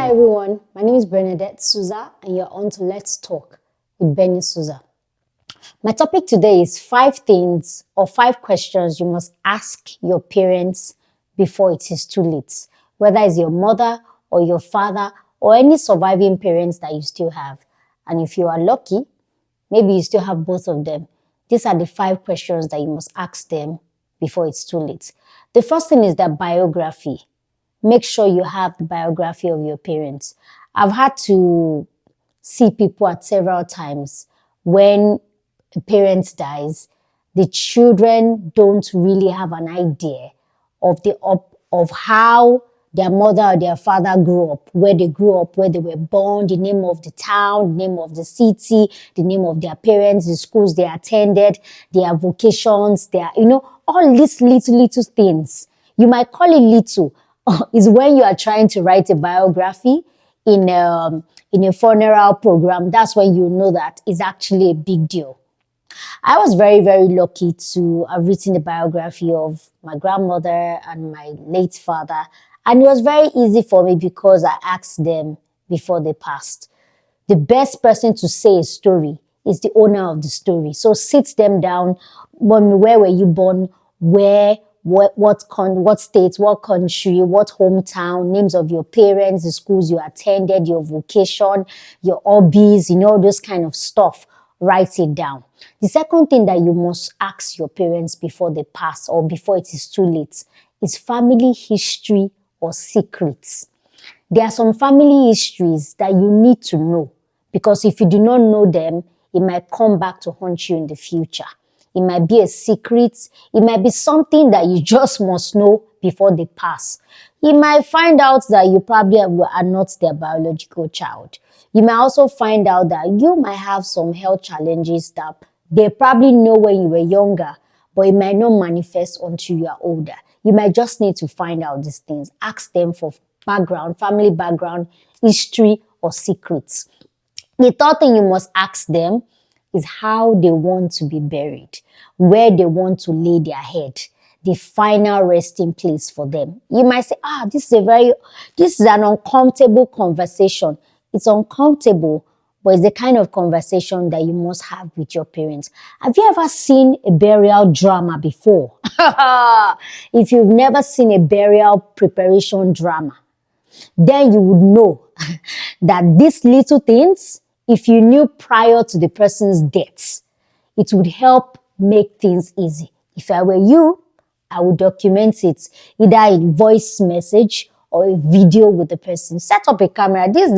Hi everyone, my name is Bernadette Souza and you're on to Let's Talk with Benny Souza. My topic today is 5 things or 5 questions you must ask your parents before it is too late. Whether it's your mother or your father or any surviving parents that you still have. And if you are lucky, maybe you still have both of them. These are the 5 questions that you must ask them before it's too late. The first thing is their biography. Make sure you have the biography of your parents. I've had to see people at several times when a parent dies, the children don't really have an idea of how their mother or their father grew up, where they grew up, where they were born, the name of the town, the name of the city, the name of their parents, the schools they attended, their vocations, all these little things. You might call it little, is when you are trying to write a biography in a funeral program. That's when you know that it's actually a big deal. I was very, very lucky to have written a biography of my grandmother and my late father. And it was very easy for me because I asked them before they passed. The best person to say a story is the owner of the story. So sit them down. Where were you born? What state, what country, what hometown, names of your parents, the schools you attended, your vocation, your hobbies, those kind of stuff. Write it down. The second thing that you must ask your parents before they pass or before it is too late is family history or secrets. There are some family histories that you need to know because if you do not know them, it might come back to haunt you in the future. It might be a secret. It might be something that you just must know before they pass. You might find out that you probably are not their biological child. You might also find out that you might have some health challenges that they probably know when you were younger, but it might not manifest until you are older. You might just need to find out these things. Ask them for background, family background, history, or secrets. The third thing you must ask them is how they want to be buried, where they want to lay their head, the final resting place for them. You might say, this is an uncomfortable conversation. It's uncomfortable, but it's the kind of conversation that you must have with your parents. Have you ever seen a burial drama before? If you've never seen a burial preparation drama, then you would know that these little things, if you knew prior to the person's death, it would help make things easy. If I were you, I would document it either in voice message or a video with the person. Set up a camera. This is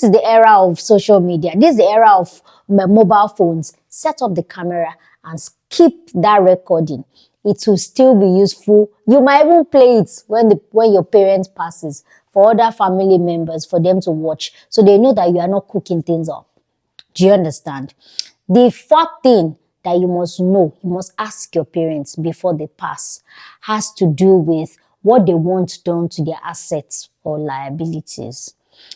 the era of social media. This is the era of mobile phones. Set up the camera and keep that recording. It will still be useful. You might even play it when your parent passes for other family members for them to watch so they know that you are not cooking things up. Do you understand? The fourth thing that you must know, you must ask your parents before they pass, has to do with what they want done to their assets or liabilities.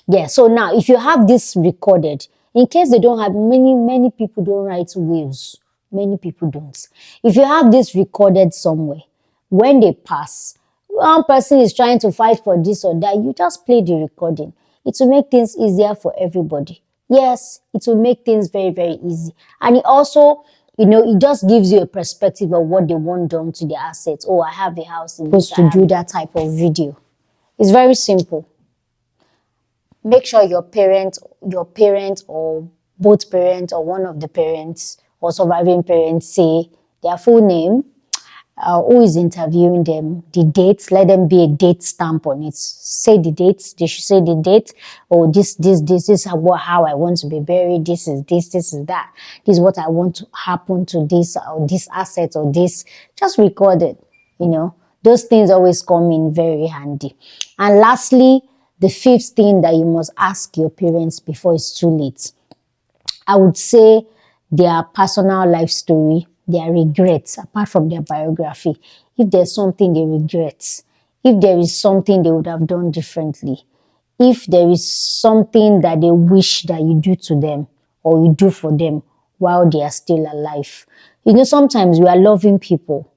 Yeah, so now if you have this recorded, in case they don't have, many people don't write wills. Many people don't. If you have this recorded somewhere, when they pass, one person is trying to fight for this or that, you just play the recording. It will make things easier for everybody. Yes, it will make things very, very easy. And it also, it just gives you a perspective of what they want done to their assets. Oh, I have a house in this. To do that type of video. It's very simple. Make sure your parent or both parents or one of the parents or surviving parents say their full name, who is interviewing them, the dates, let them be a date stamp on it. Say the dates, they should say the date, or this is how I want to be buried, this is that. This is what I want to happen to this or this asset or this. Just record it, Those things always come in very handy. And lastly, the fifth thing that you must ask your parents before it's too late, I would say their personal life story, their regrets, apart from their biography. If there's something they regret, if there is something they would have done differently, if there is something that they wish that you do to them or you do for them while they are still alive. Sometimes we are loving people,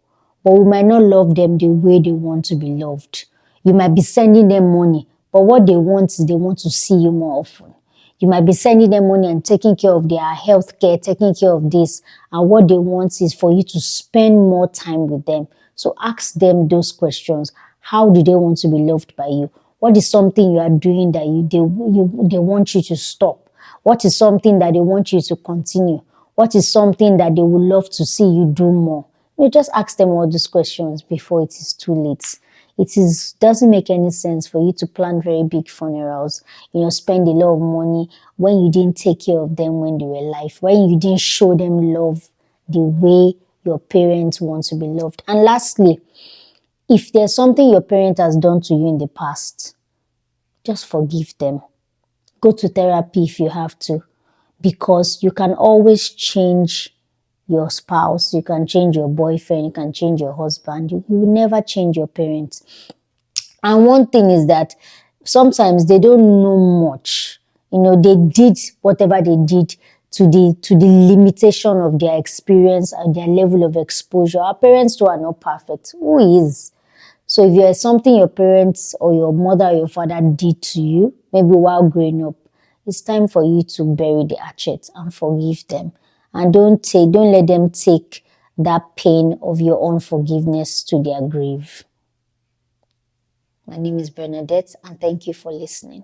but we might not love them the way they want to be loved. You might be sending them money, But what they want is they want to see you more often. You might be sending them money and taking care of their health care, taking care of this. And what they want is for you to spend more time with them. So ask them those questions. How do they want to be loved by you? What is something you are doing that they want you to stop? What is something that they want you to continue? What is something that they would love to see you do more? You just ask them all these questions before it is too late. Doesn't make any sense for you to plan very big funerals, spend a lot of money when you didn't take care of them when they were alive, when you didn't show them love the way your parents want to be loved. And lastly, if there's something your parent has done to you in the past, just forgive them. Go to therapy if you have to, because you can always change your spouse, you can change your boyfriend, you can change your husband. You will never change your parents. And one thing is that sometimes they don't know much. They did whatever they did to the limitation of their experience and their level of exposure. Our parents too are not perfect. Who is? So if there's something your parents or your mother or your father did to you, maybe while growing up, it's time for you to bury the hatchet and forgive them. And don't let them take that pain of your unforgiveness to their grave. My name is Bernadette, and thank you for listening.